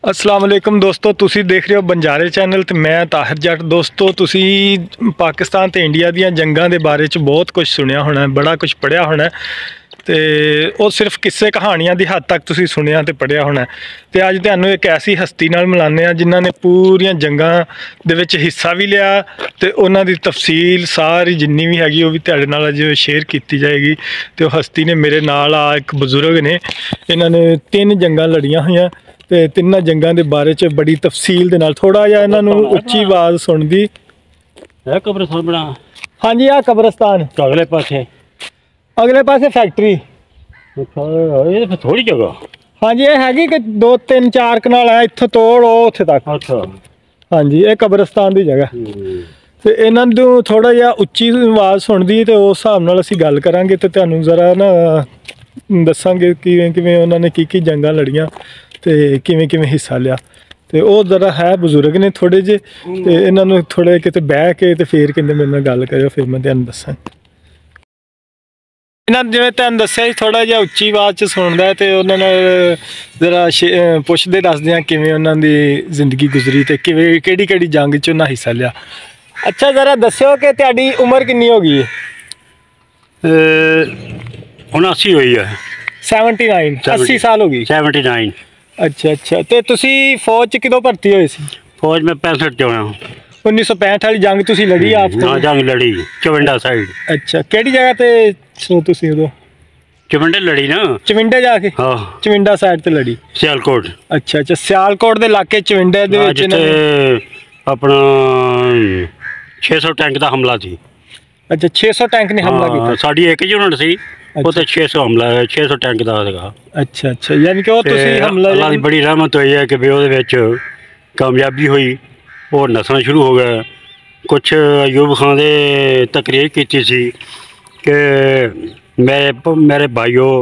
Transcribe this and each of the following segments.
अस्सलाम वालेकुम दोस्तों, तुसी देख रहे हो बंजारे चैनल ते मैं ताहिर जट। दोस्तों तुसी पाकिस्तान ते इंडिया दियां जंगां दे बारे च बहुत कुछ सुनिया होना है, बड़ा कुछ पढ़िया होना है ते वो सिर्फ किस्से कहानियां दी हद तक तुसी सुनिया ते पढ़िया होना है। ते अज तुहानू एक ऐसी हस्ती नाल मिलाने आ जिन्हां ने पूरियां जंगां दे विच हिस्सा भी लिया ते उन्हां दी तफसील सारी जिन्नी भी हैगी वो भी तुहाडे नाल अज शेयर कीती जाएगी। ते वो हस्ती ने मेरे नाल आ एक बजुर्ग ने, इन्हां ने 3 जंगां लड़ियां होईयां ते तिन्ना जंगां दे बारे च बड़ी तफसील दे नाल थोड़ा जिहा इन्हां नू उच्ची आवाज़ सुणदी है। कब्रिस्तान बना हाँ जी, आ कब्रिस्तान अगले पासे फैक्ट्री। अच्छा, थोड़ी जगह। हाँ जी, ये हैगी कि 2-3-4 कनाल है, इत्थों तोड़ उत्थे तक। अच्छा हाँ जी, ये कब्रिस्तान की जगह। तो इन्हां नू थोड़ा जिहा उच्ची आवाज़ सुणदी ते उस हिसाब नाल असीं गल करांगे ते तुहानू जरा ना दसांगे किवें किवें उन्हां ने की जंगां लड़ियां ते किवें किवें हिस्सा लिया। ते वो जरा है बजुर्ग ने थोड़े जे, ते इन्हां नू थोड़े किते बह के ते फिर कहंदे मेरे नाल गल करियो, फिर मैं तुहानू दस्सां। इन्हां जिवें तुहानू दस्सिया थोड़ा जिहा उच्ची आवाज़ च सुणदा है ते उन्हां नाल जरा पुछदे दसदे आं किवें उन्हां दी जिंदगी गुजरी ते किवें केड़ी जंग च उन्हां हिस्सा लिया। अच्छा जरा दस्सियो कि तुहाडी उम्र किन्नी हो गई है? 79 हुई है। 79 80 साल हो गई। 79। अच्छा अच्छा, तो तुसी फौज च किदों भर्ती होए सी? फौज में 65 च होया। 1965 वाली जंग तुसी लड़ी आप? हाँ, जंग लड़ी चविंडा साइड। अच्छा, केड़ी जगह ते सो तुसी उदों? चविंडे लड़ी ना। चविंडे जाके? हाँ, चविंडा साइड ते लड़ी। सियालकोट। अच्छा अच्छा, सियालकोट दे इलाके चविंडे दे विच अपना 600 टैंक दा हमला सी। अच्छा, 600 टैंक ने हमला कीता? साडी एक यूनिट सी, उते 600 हमला 600 टैंक दा सीगा। अच्छा अच्छा, यानी कि वो तुसी हमला अल्लाह दी बड़ी रहमत होई है कि भी ओदे विच कामयाबी हुई और नसना शुरू हो गया। कुछ अयूब खान दे तकरीर की सी कि मेरे भाइयों,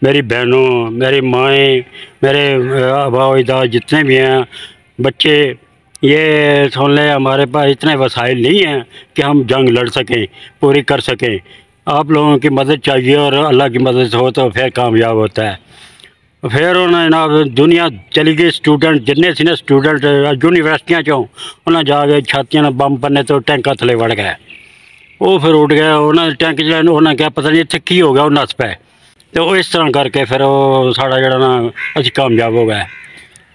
मेरी बहनों, मेरी माएँ, मेरे अबादा जितने भी हैं बच्चे, ये सुन लें हमारे पास इतने वसाइल नहीं हैं कि हम जंग लड़ सकें, पूरी कर सकें। आप लोगों की मदद चाहिए और अल्लाह की मदद हो तो फिर कामयाब होता है। फिर उन्हें ना दुनिया चली गई, स्टूडेंट जिन्ने सी ना स्टूडेंट यूनिवर्सिटियां चों उन्हें जाके छातियां ने बम बनने तो टैंक थले वड़ गए। वो फिर उड़ गया, उन्हें टैंक जो उन्हें क्या पता नहीं इतने की हो गया, वो नस पे। तो इस तरह करके फिर वो साड़ा जड़ा ना असीं कामयाब हो गए।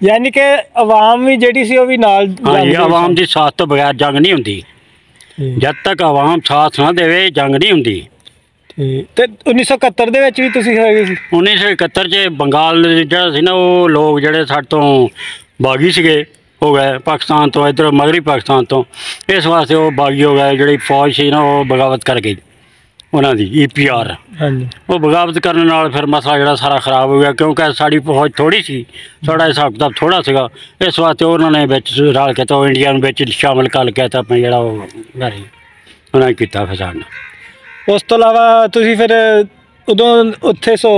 यानी कि अवाम भी जेडी सी भी नाल? हाँ जी, अवाम की साथ तो बगैर जंग नहीं होंदी। जब तक अवाम साथ ना देवे जंग नहीं होंदी। ते 1971 दे विच भी तुसीं होए सी? 1971 च बंगाल जिहड़ा सी ना वो लोग जिहड़े साडे तो बागी सीगे हो गए पाकिस्तान तो, इधर मगरबी पाकिस्तान तो, इस वास्ते वो बागी हो गए। जिहड़ी फौज सी ना वो बगावत कर गई उन्हां दी EPR। हाँ जी, वो बगावत करने नाल फिर मसला जिहड़ा सारा खराब हो गया, क्योंकि साड़ी फौज थोड़ी सी, साड़ा हिसाब किताब थोड़ा सीगा। इस वास्ते उन्होंने विच रल के तो इंडिया विच शामिल कर के तो अपना जिहड़ा उन्हें कीता फिर साडे। उस तो अलावा तुसीं फिर उदों उत्थे सो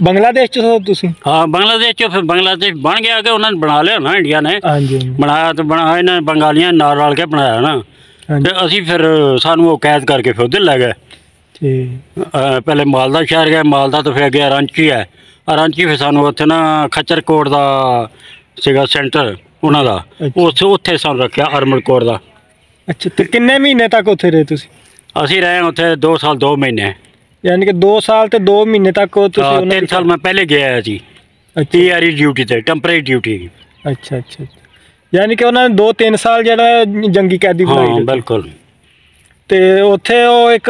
बांग्लादेश च सो तुसीं? हाँ, बांग्लादेश च फिर बांग्लादेश बन गया कि उन्होंने बना लिया ना, इंडिया ने बनाया तो बनाया, इन्हें बंगालियां नाल रल के बनाया ना। तो असीं फिर सानू वो कैद करके फिर उधर लै गए। पहले मालदा शहर गए, मालदा तो फिर अगे अरांची है, अरांची फिर सानू उत्थे ना खच्चरकोट दा सीगा सेंटर उन्हां दा, उत्थे सानू रखिया आर्मड कोर दा। अच्छा, तो किन्ने महीने तक उत्थे रहे तुसीं? असीं रहे उत्थे 2 साल 2 महीने। यानी कि 2 साल ते 2 महीने तक? 3 साल मैं पहले गया जी। TRE ड्यूटी ते, टेंपरेरी ड्यूटी। अच्छा अच्छा, यानी कि उन्होंने 2-3 साल जरा जंगी कैदी बनाई? हाँ बिल्कुल। ते उत्थे वो एक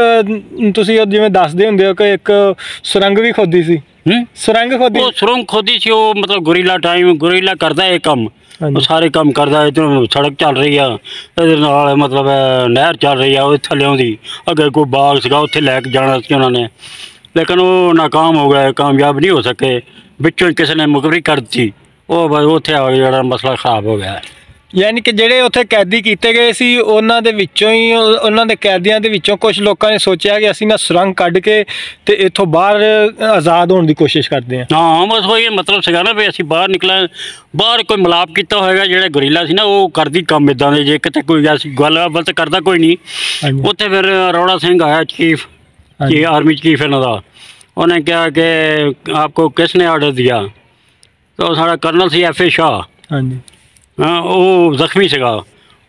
तुसीं जिवें दसदे हुंदे हो कि एक सुरंग भी खोदी सी? सुरंग खोदी? वो सुरंग खोदी सी, वो मतलब गुरीला टाइम गुरीला करदा है काम, सारे काम करदा है। इधर सड़क चल रही है, इधर नाल मतलब नहर चल रही है, वो थल्ले आउंदी, अगे कोई बाग सीगा उत्थे लैके जाना सी उन्होंने, लेकिन वो नाकाम हो गए, कामयाब नहीं हो सके। विचों किसी ने मुखबरी कर दी, वो बस उत्थे आ के जिहड़ा मसला खराब हो गया। यानी कि ਜਿਹੜੇ ਉੱਥੇ कैदी ਕੀਤੇ ਗਏ ਸੀ ਉਹਨਾਂ ਦੇ ਵਿੱਚੋਂ ਹੀ, ਉਹਨਾਂ ਦੇ ਕੈਦੀਆਂ ਦੇ ਵਿੱਚੋਂ ਕੁਝ ਲੋਕਾਂ ਨੇ ਸੋਚਿਆ ਕਿ ਅਸੀਂ ਨਾ ਸੁਰੰਗ ਕੱਢ ਕੇ ਤੇ ਇੱਥੋਂ ਬਾਹਰ ਆਜ਼ਾਦ ਹੋਣ ਦੀ ਕੋਸ਼ਿਸ਼ ਕਰਦੇ ਹਾਂ? ਹਾਂ, ਬਸ ਉਹ ਇਹ ਮਤਲਬ ਸੀਗਾ ਨਾ ਵੀ ਅਸੀਂ ਬਾਹਰ ਨਿਕਲਾਂ, ਬਾਹਰ ਕੋਈ ਮਿਲਾਪ ਕੀਤਾ ਹੋਏਗਾ। ਜਿਹੜਾ ਗੁਰੀਲਾ ਸੀ ਨਾ ਉਹ ਕਰਦੀ ਕੰਮ ਇੱਦਾਂ ਦੇ, ਜੇ ਕਿਤੇ ਕੋਈ ਐਸੀ ਗੱਲਬਾਤ ਤਾਂ ਕਰਦਾ ਕੋਈ ਨਹੀਂ। ਉੱਥੇ ਫਿਰ ਅਰੋੜਾ ਸਿੰਘ ਆਇਆ चीफ, आर्मी चीफ इन्हों का, उन्हें कहा कि आपको किसने ऑर्डर दिया? तो सारा कर्नल सी FA शाह, ਹਾਂਜੀ हाँ वो जख्मी सीगा।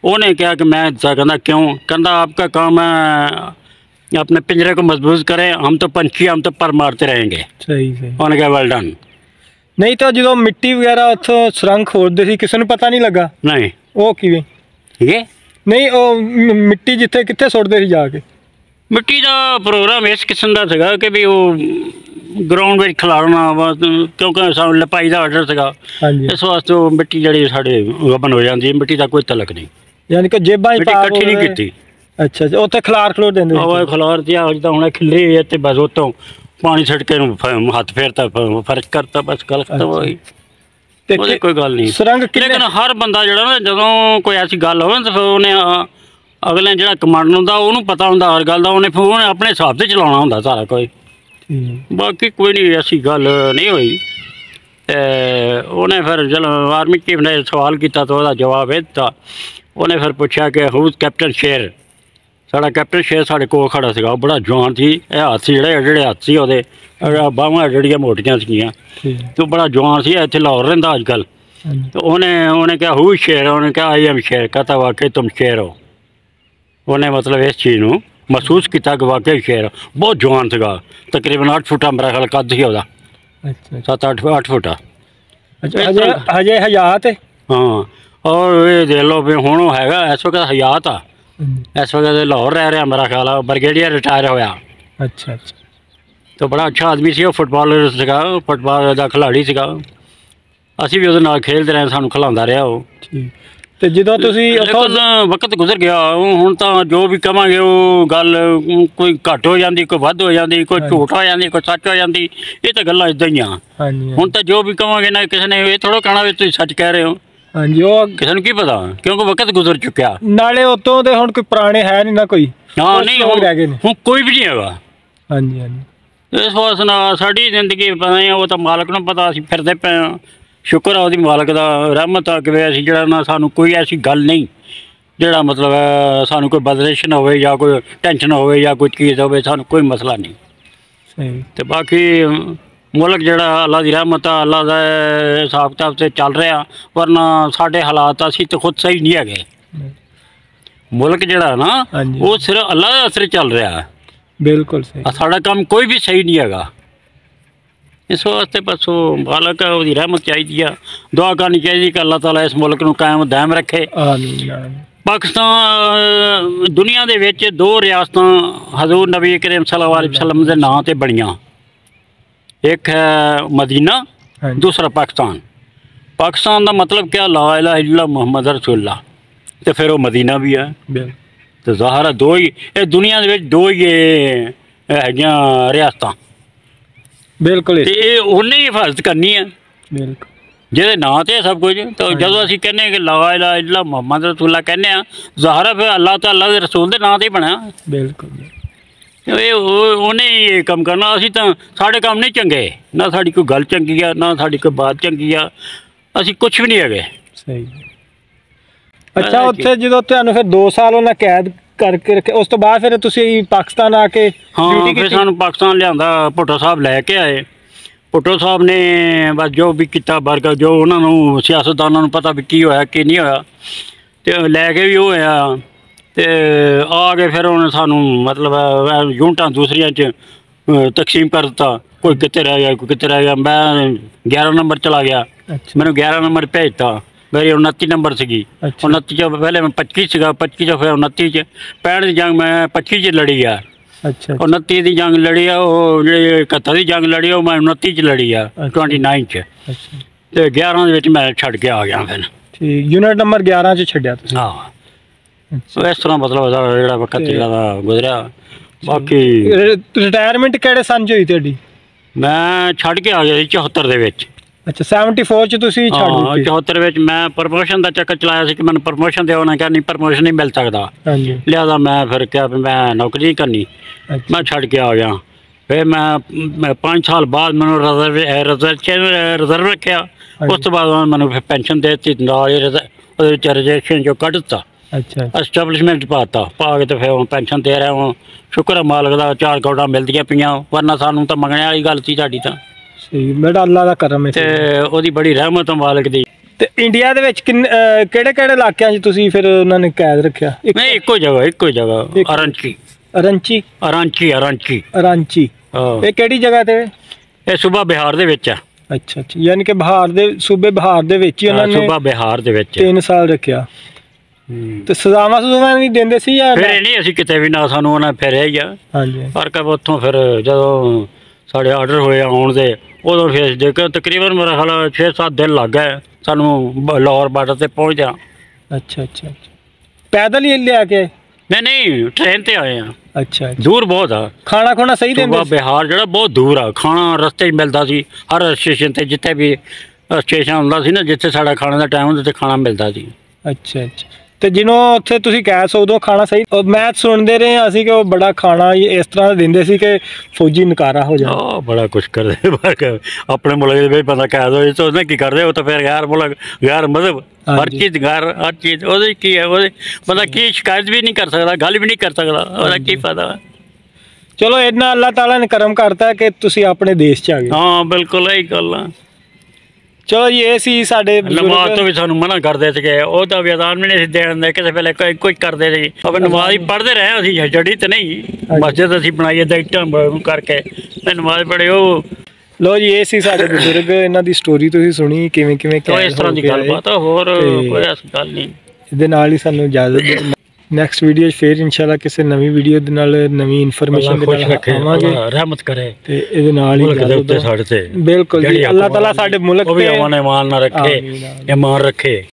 उन्हें कहा कि मैं दिता, कहना क्यों, कहना आपका काम है अपने पिंजरे को मजबूत करें, हम तो पंछी, हम तो पर मारते रहेंगे। सही सही। उन्होंने कहा वेल डन। नहीं तो जो मिट्टी वगैरह ਉੱਥੋਂ ਸੁਰੰਗ ਖੋਦਦੇ ਸੀ ਕਿਸੇ ਨੂੰ ਪਤਾ ਨਹੀਂ ਲੱਗਾ? नहीं ਉਹ ਕਿਵੇਂ? ये ਨਹੀਂ ਉਹ ਮਿੱਟੀ ਜਿੱਥੇ ਕਿੱਥੇ ਸੁੱਟਦੇ ਸੀ ਜਾ ਕੇ? मिट्टी का प्रोग्राम इस किस्म का सीगा कि भी वो ग्राउंड में खिलाड़ना वा, क्योंकि सानू लपाई का आर्डर सीगा। ਹਾਂਜੀ इस वास्ते वो मिट्टी जी साढ़े गबन हो जाती है, मिट्टी का कोई तलक नहीं। ਯਾਨੀ ਕਿ ਜੇਬਾਂ 'ਚ मिट्टी ਪਾ इकट्ठी नहीं की। ਅੱਛਾ ਅੱਛਾ ਉੱਥੇ ਖਲਾਰ ਖਲੋਰ ਦਿੰਦੇ ਸੀ? हवा खिलार दिया जिदा हूँ खिले है तो बस उतों पानी छटके हाथ फेरता फर्क करता, बस गल खत्म हो गई। ਤੇ ਉਹਦੀ ਕੋਈ ਗੱਲ ਨਹੀਂ। ਸੁਰੰਗ ਕਿੰਨੇ लेकिन हर बंदा ਜਿਹੜਾ ਨਾ ਜਦੋਂ ਕੋਈ ਐਸੀ ਗੱਲ ਹੋਵੇ ਤਾਂ ਫਿਰ ਉਹਨੇ ਅਗਲੇ ਜਿਹੜਾ ਕਮਾਂਡਰ ਹੁੰਦਾ ਉਹਨੂੰ ਪਤਾ ਹੁੰਦਾ ਹਰ ਗੱਲ ਦਾ, ਉਹਨੇ ਫਿਰ ਉਹਨੇ ਆਪਣੇ ਹਿਸਾਬ ਤੇ ਚਲਾਉਣਾ ਹੁੰਦਾ ਸਾਰਾ ਕੋਈ। ਬਾਕੀ ਕੋਈ ਨਹੀਂ ਐਸੀ ਗੱਲ ਨਹੀਂ ਹੋਈ। ਤੇ ਉਹਨੇ ਫਿਰ ਜਦੋਂ ਆਰਮੀ ਚੀਫ ਨੇ ਸਵਾਲ ਕੀਤਾ ਤਾਂ ਉਹਦਾ ਜਵਾਬ ਇਹ ਦਿੱਤਾ। ਉਹਨੇ ਫਿਰ ਪੁੱਛਿਆ ਕਿ ਹੂ ਕੈਪਟਨ ਸ਼ੇਰ। ਸਾਡਾ ਕੈਪਟਨ ਸ਼ੇਰ ਸਾਡੇ ਕੋਲ ਖੜਾ ਸੀਗਾ, ਉਹ ਬੜਾ ਜਵਾਨ ਸੀ। ਇਹ ਹੱਥ ਜਿਹੜੇ ਹੱਥ ਸੀ ਉਹਦੇ ਬਾਹਾਂ ਜਿਹੜੀਆਂ ਮੋਟੀਆਂ ਸੀਗੀਆਂ, ਤੇ ਉਹ ਬੜਾ ਜਵਾਨ ਸੀ। ਇੱਥੇ ਲਾਹੌਰ ਰਹਿੰਦਾ ਅੱਜ ਕੱਲ੍ਹ। तो उन्हें कहा हु शेर, उन्हें कहा आई एम शेर। कहता वाकई तुम शेर हो। उन्हें मतलब इस चीज़ को महसूस किया कि वाकई शेर हो। बहुत जवान था, तकरीबन 8 फुटा मेरा ख्याल कद ही होता। अच्छा 7-8 फुटा। हजे हयात है? हाँ, और ये देख लो भी हूँ है इस वक्त हयात आ। इस वक्त लाहौर रह रहा मेरा ख्याल ब्रिगेडियर रिटायर होया। अच्छा अच्छा। तो बड़ा अच्छा आदमी सी, फुटबॉलर सीगा, फुटबॉल का खिलाड़ी सीगा। ਅਸੀਂ ਵੀ ਉਹਦੇ ਨਾਲ ਖੇਡਦੇ ਰਹੇ, ਸਾਨੂੰ ਖਿਲਾਉਂਦਾ ਰਿਹਾ ਉਹ। ਤੇ ਜਦੋਂ ਤੁਸੀਂ ਵਕਤ ਗੁਜ਼ਰ ਗਿਆ, ਹੁਣ ਤਾਂ ਜੋ ਵੀ ਕਵਾਂਗੇ ਉਹ ਗੱਲ ਕੋਈ ਘੱਟ ਹੋ ਜਾਂਦੀ, ਕੋਈ ਵੱਧ ਹੋ ਜਾਂਦੀ, ਕੋਈ ਝੂਠ ਹੋ ਜਾਂਦੀ, ਕੋਈ ਸੱਚ ਹੋ ਜਾਂਦੀ। ਇਹ ਤਾਂ ਗੱਲਾਂ ਇਦਾਂ ਹੀ ਆ। ਹੁਣ ਤਾਂ ਜੋ ਵੀ ਕਵਾਂਗੇ ਨਾ ਕਿਸੇ ਨੇ ਇਹ ਥੋੜ੍ਹਾ ਕਹਿਣਾ ਵੀ ਤੁਸੀਂ ਸੱਚ ਕਹਿ ਰਹੇ ਹੋ। ਹਾਂਜੀ ਉਹ ਕਿਸੇ ਨੂੰ ਕੀ ਪਤਾ, ਕਿਉਂਕਿ ਵਕਤ ਗੁਜ਼ਰ ਚੁੱਕਿਆ। ਨਾਲੇ ਉਤੋਂ ਦੇ ਹੁਣ ਕੋਈ ਪੁਰਾਣੇ ਹੈ ਨਹੀਂ ਨਾ ਕੋਈ। ਹਾਂ ਨਹੀਂ ਹੁਣ ਕੋਈ ਵੀ ਨਹੀਂ ਹੈਗਾ। ਹਾਂਜੀ ਹਾਂਜੀ। ਇਸ ਵਾਸਤੇ ਨਾਲ ਸਾਡੀ ਜ਼ਿੰਦਗੀ ਪਤਾ ਨਹੀਂ, ਉਹ ਤਾਂ ਮਾਲਕ ਨੂੰ ਪਤਾ। ਅਸੀਂ ਫਿਰਦੇ ਪਏ ਹਾਂ, ਸ਼ੁਕਰ ਆ ਉਹਦੀ ਮਾਲਕ ਦਾ, ਰਹਿਮਤ ਆ ਕਿ ਅਸੀਂ ਜਿਹੜਾ ਨਾ ਸਾਨੂੰ ਕੋਈ ਐਸੀ ਗੱਲ ਨਹੀਂ ਜਿਹੜਾ ਮਤਲਬ ਸਾਨੂੰ ਕੋਈ ਬਦਲਿਸ਼ਨ ਹੋਵੇ ਜਾਂ ਕੋਈ ਟੈਨਸ਼ਨ ਹੋਵੇ ਜਾਂ ਕੋਈ ਚੀਜ਼ ਹੋਵੇ, ਸਾਨੂੰ ਕੋਈ ਮਸਲਾ ਨਹੀਂ। ਸਹੀ। ਤੇ ਬਾਕੀ ਮੁਲਕ ਜਿਹੜਾ ਅੱਲਾ ਦੀ ਰਹਿਮਤ ਆ, ਅੱਲਾ ਦਾ ਹਿਸਾਬ ਕਿਤਾਬ ਤੇ ਚੱਲ ਰਿਹਾ। ਵਰਨਾ ਸਾਡੇ ਹਾਲਾਤ ਅਸੀਂ ਤਾਂ ਖੁਦ ਸਹੀ ਨਹੀਂ ਹੈਗੇ। ਮੁਲਕ ਜਿਹੜਾ ਨਾ ਉਹ ਸਿਰਫ ਅੱਲਾ ਦੇ ਅਸਰ ਚੱਲ ਰਿਹਾ। ਬਿਲਕੁਲ ਸਹੀ। ਸਾਡਾ ਕੰਮ ਕੋਈ ਵੀ ਸਹੀ ਨਹੀਂ ਹੈਗਾ। इस वास्ते बस वो मालक की रहमत चाहिए, दुआ करनी चाहिए कि अल्लाह ताला इस मुल्क को कायम दायम रखे। पाकिस्तान दुनिया दे विच 2 रियासतां हजूर नबी करीम सल्लल्लाहु अलैहि वसल्लम के नाम से बनिया। एक है मदीना, दूसरा पाकिस्तान। पाकिस्तान का मतलब क्या, ला इलाहा इल्लल्लाह मुहम्मद रसूलुल्लाह। तो फिर वो मदीना भी है। तो ज़ाहिर है 2 ही ये दुनिया दे विच 2 ही है रियासतां। बिल्कुल उन्हें ही हिफाजत करनी है जिहदे नाम ते सब कुछ। तो जदों असीं कहने कि ला इलाहा इल्लल्लाह मुहम्मद रसूलुल्लाह कहने ज़ाहिर है फिर अल्लाह ताला दे रसूल दे नाम ते बनया। बिल्कुल ये उन्हें ही कम करना। असीं तां साडे काम नहीं चंगे, ना साडी कोई गल चंगी आ, ना साडी कोई बात चंगी आ, असीं कुछ भी नहीं हैगे। सही। अच्छा उत्थे जदों तुहानूं फिर 2 साल उन्हां कैद करके रखे, उस तो बाद फिर तुसीं पाकिस्तान आके हाँ फिर सानू पाकिस्तान लिया, भुट्टो साहब लैके आए। भुट्टो साहब ने बस जो भी किया वर्क, जो उन्होंने सियासतदानों को पता भी की होया की नहीं होया, तो लैके भी होया। तो आ के फिर उन्होंने सानू मतलब यूनिटां दूसरियां च तकसीम कर दिता। कोई कितने रह गया, कोई कितने रह गया। मैं 11 नंबर चला गया। मैंने 11 नंबर भेजता। मेरी 29 नंबर सी। 29 पहले मैं 25 सीगा, 25 फिर 29 65 की जंग मैं 25 च लड़ी आ। 29 की जंग लड़ी आ, वो 71 की जंग लड़ी आ, मैं 29 च लड़ी आ 29 च। तो 11 मैं छड़ के आ गया। फिर ठीक यूनिट नंबर 11 च छड्या तुसीं? हाँ इस तरह मतलब जो वक्त गुजरिया। बाकी रिटायरमेंट किहड़े सन च होई तुहाडी? मैं छड़ के आ गया 74 दे विच। अच्छा 74 च तुसीं छड़ दित्ती? 74 विच मैं प्रमोशन का चक्कर चलाया कि मैंने प्रमोशन दे, उन्हें कहा नहीं प्रमोशन नहीं मिल सकता। लिहाजा मैं फिर क्या मैं नौकरी नहीं करनी। मैं छड़ के आ गया। फिर मैं 5 साल बाद मैंने रिजर्व रखा। उस तो बाद मैंने फिर पेंशन दे दी, रिजर्वेशन जो कट दिता। एस्टैबलिशमेंट पाता, पा के तो फिर पेंशन दे रहा हूँ। शुक्र है मालक का, 4 करोड़ मिलदियां पियां, वरना सानू तो मंगने वाली गल सी साडी। तां सही, मेरा अल्लाह दा करम है। ते ओदी बड़ी रहमत है मालिक दी। ਤੇ ਇੰਡੀਆ ਦੇ ਵਿੱਚ ਕਿਹੜੇ ਕਿਹੜੇ ਇਲਾਕਿਆਂ 'ਚ ਤੁਸੀਂ ਫਿਰ ਉਹਨਾਂ ਨੇ ਕੈਦ ਰੱਖਿਆ? ਨਹੀਂ, ਇੱਕੋ ਜਗ੍ਹਾ ਅਰਾਂਚੀ। ਰਾਂਚੀ? ਅਰਾਂਚੀ। ਰਾਂਚੀ, ਹਾਂ। ਇਹ ਕਿਹੜੀ ਜਗ੍ਹਾ ਤੇ? ਇਹ ਸੂਬਾ ਬਿਹਾਰ ਦੇ ਵਿੱਚ ਆ। ਅੱਛਾ ਅੱਛਾ, ਯਾਨੀ ਕਿ ਸੂਬੇ ਬਿਹਾਰ ਦੇ ਵਿੱਚ ਹੀ ਉਹਨਾਂ ਨੇ ਸੂਬਾ ਬਿਹਾਰ ਦੇ ਵਿੱਚ 3 ਸਾਲ ਰੱਖਿਆ। ਤੇ ਸਜ਼ਾਵਾਂ ਵੀ ਦਿੰਦੇ ਸੀ ਜਾਂ? ਫਿਰ ਨਹੀਂ, ਅਸੀਂ ਕਿਤੇ ਵੀ ਨਾ, ਸਾਨੂੰ ਉਹਨਾਂ ਫੇਰਿਆ ਹੀ ਆ। ਹਾਂਜੀ। ਪਰ ਕਬ ਉੱਥੋਂ ਫਿਰ ਜਦੋਂ ਸਾਡੇ ਆਰਡਰ ਹੋਏ ਆਉਣ ਦੇ, ਉਦੋਂ ਫਿਰ ਦੇਖੋ ਤਕਰੀਬਨ ਮੇਰਾ ਖਿਆਲ 6-7 ਦਿਨ ਲੱਗ ਗਏ ਸਾਨੂੰ ਲਾਹੌਰ ਬਾਰਡਰ ਤੇ ਪਹੁੰਚਦਿਆਂ। ਅੱਛਾ ਅੱਛਾ ਅੱਛਾ, ਪੈਦਲ ਹੀ ਲਿਆ ਕੇ? ਨਹੀਂ, ਟ੍ਰੇਨ ਤੇ ਆਏ ਆ। ਅੱਛਾ, ਦੂਰ ਬਹੁਤ ਆ। ਖਾਣਾ ਖੁਣਾ ਸਹੀ ਦਿੰਦੇ? ਸੂਬਾ ਬਿਹਾਰ ਜਿਹੜਾ ਬਹੁਤ ਦੂਰ ਆ, ਖਾਣਾ ਰਸਤੇ 'ਚ ਮਿਲਦਾ ਸੀ ਹਰ ਸਟੇਸ਼ਨ ਤੇ, ਜਿੱਥੇ ਵੀ ਸਟੇਸ਼ਨ ਹੁੰਦਾ ਸੀ ਨਾ, ਜਿੱਥੇ ਸਾਡਾ ਖਾਣੇ ਦਾ ਟਾਈਮ ਹੁੰਦਾ ਤੇ ਖਾਣਾ ਮਿਲਦਾ ਸੀ। ਅੱਛਾ ਅੱਛਾ, ਤੇ ਜਿਹਨੂੰ ਉੱਥੇ ਤੁਸੀਂ ਗਏ ਸੋ ਉਦੋਂ ਖਾਣਾ ਸਹੀ? ਮੈਂ ਸੁਣਦੇ ਰਹੇ ਅਸੀਂ ਕਿ ਉਹ ਬੜਾ ਖਾਣਾ ਇਸ ਤਰ੍ਹਾਂ ਦਾ ਦਿੰਦੇ ਸੀ ਕਿ ਫੌਜੀ ਨਕਾਰਾ ਹੋ ਜਾਂਦਾ। ਬੜਾ ਕੁਛ ਕਰਦੇ ਆਪਣੇ ਮੁਲਕ ਦੇ ਵਿੱਚ ਬੰਦਾ ਕੈਦ ਹੋਏ ਤਾਂ ਉਹਨੇ ਕੀ ਕਰਦੇ? ਉਹ ਤਾਂ ਫਿਰ ਗੈਰ ਮੁਲਕ, ਗੈਰ ਮਜ਼ਹਬ, ਹਰ ਚੀਜ਼ ਉਹਦੇ ਕੀ ਹੈ, ਉਹਦੇ ਬੰਦਾ ਕੀ ਸ਼ਿਕਾਇਤ ਵੀ ਨਹੀਂ ਕਰ ਸਕਦਾ, ਗੱਲ ਵੀ ਨਹੀਂ ਕਰ ਸਕਦਾ, ਉਹਦਾ ਕੀ ਫਾਇਦਾ? ਚਲੋ ਇੰਨਾ ਅੱਲਾਹ ਤਾਲਾ ਨੇ ਕਰਮ ਕਰਤਾ ਕਿ ਤੁਸੀਂ ਆਪਣੇ ਦੇਸ਼ 'ਚ ਆ ਗਏ। ਹਾਂ ਬਿਲਕੁਲ, ਇਹੀ ਗੱਲ ਆ। ਚਲੋ ਜੀ, ਇਹ ਸੀ ਸਾਡੇ ਨਮਾਜ਼ ਤੋਂ ਵੀ ਸਾਨੂੰ ਮਨਾ ਕਰਦੇ ਸੀਗੇ, ਉਹ ਤਾਂ ਵੀ ਅਜ਼ਾਨ ਵੀ ਨਹੀਂ ਸੀ ਦੇਣ ਦਿੰਦੇ, ਕਿਸੇ ਵੇਲੇ ਕੋਈ ਕਰਦੇ ਸੀ। ਆਪਾਂ ਨਮਾਜ਼ ਹੀ ਪੜ੍ਹਦੇ ਰਹੇ, ਅਸੀਂ ਜੜੀ ਤੇ ਨਹੀਂ, ਮਸਜਿਦ ਅਸੀਂ ਬਣਾਈ ਏਦਾਂ ਇੱਟਾਂ ਕਰਕੇ ਤੇ ਨਮਾਜ਼ ਪੜ੍ਹੇ। ਉਹ ਲੋ ਜੀ, ਇਹ ਸੀ ਸਾਡੇ ਬਜ਼ੁਰਗ, ਇਹਨਾਂ ਦੀ ਸਟੋਰੀ ਤੁਸੀਂ ਸੁਣੀ ਕਿਵੇਂ ਕਿਵੇਂ ਇਸ ਤਰ੍ਹਾਂ ਦੀ ਗੱਲਬਾਤ ਆ, ਹੋਰ ਕੋਈ ਐਸੀ ਗੱਲ ਨਹੀਂ। ਇਹਦੇ ਨਾਲ ਹੀ ਸਾਨੂੰ ਇਜਾਜ਼ਤ। ਨੈਕਸਟ ਵੀਡੀਓ 'ਚ ਫਿਰ ਇਨਸ਼ਾਅੱਲਾ ਕਿਸੇ ਨਵੀਂ ਵੀਡੀਓ ਦੇ ਨਾਲ ਨਵੀਂ ਇਨਫੋਰਮੇਸ਼ਨ ਦੇ ਨਾਲ ਆਵਾਂਗੇ। ਰਹਿਮਤ ਕਰੇ ਤੇ ਇਹਦੇ ਨਾਲ ਹੀ ਸਾਡੇ ਤੇ ਬਿਲਕੁਲ ਜੀ, ਅੱਲਾਹ ਤਾਲਾ ਸਾਡੇ ਮੁਲਕ ਤੇ ਇਮਾਨ ਨਾ ਰੱਖੇ, ਇਮਾਨ ਰੱਖੇ।